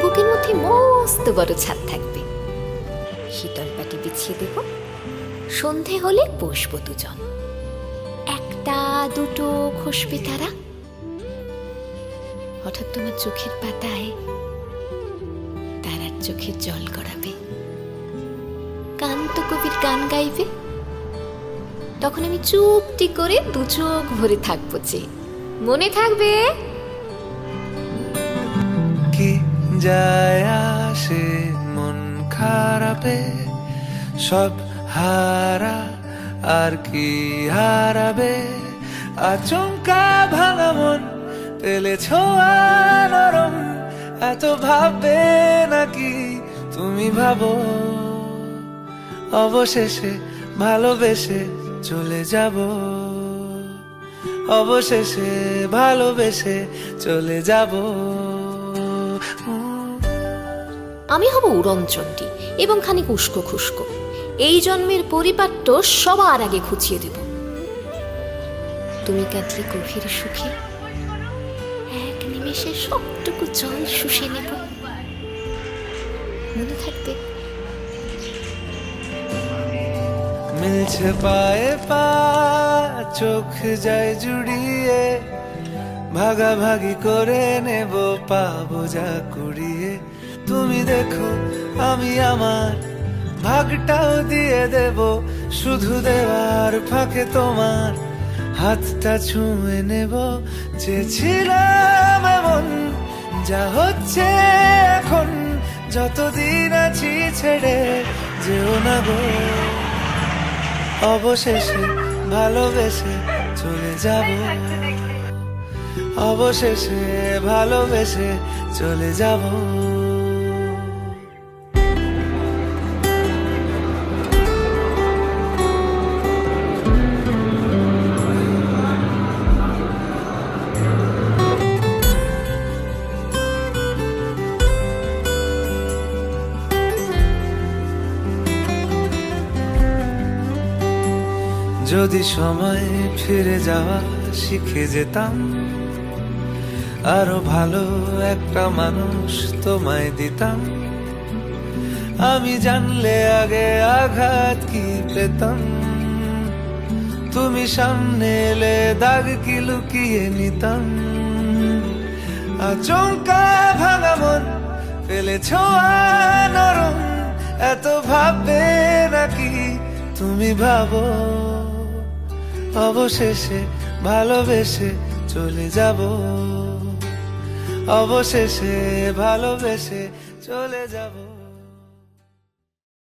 বুকের মধ্যে মস্ত বড় ছাদ থাকবে, শীতল পাটি বিছিয়ে দেব। সন্ধে হলে বসবো দুজন, একটা দুটো খসবে তারা। হঠাৎ তোমার চোখের পাতায় তারার চোখের জল গড়াবে, কান্ত কবির গান গাইবে। তখন আমি চুপটি করে দু চোখ ভরে থাকবো, যে মনে থাকবে। কি যায় আসে মন খারাপে, সব হারা আর কি হারাবে। আচমকা ভাঙা মন পেলে ছোঁয়া নরম, এত ভাববে নাকি তুমি ভাবো। অবশেষে ভালোবেসে চলে যাব, অবশেষে ভালোবেসে চলে যাব। আমি হব উড়নচণ্ডী এবং খানিক উস্কো খুস্কো। এই জন্মের পরিপাট্য সবার আগে খুঁচিয়ে দেব। তুমি কাঁদলে গভীর সুখে এক নিমেষে সবটুকু জল শুষে নেব, মনে থাকবে। মিলছে পায়ে পা, চোখ যায় জুড়িয়ে, ভাগাভাগি করে নেব পাবো যা কুড়িয়ে। তুমি দেখো আমি আমার ভাগটাও দিয়ে দেব, শুধু দেওয়ার ফাঁকে তোমার হাতটা ছুঁয়ে নেব। চেয়েছিলাম এমন, যা হচ্ছে এখন, যতদিন আছি ছেড়ে যেও না গো। অবশেষে ভালোবেসে চলে যাব, অবশেষে ভালোবেসে চলে যাব। যদি সময় ফিরে যাওয়া শিখে যেতাম, আরো ভালো একটা মানুষ তোমায় দিতাম। আমি জানলে আগে আঘাত কি পেতাম, তুমি সামনে এলে দাগ কি লুকিয়ে নিতাম। আচমকা ভাঙা মন পেলে ছোঁয়া নরম, এত ভাববে নাকি তুমি ভাবো। অবশেষে ভালোবেসে চলে যাব, অবশেষে ভালোবেসে চলে যাব।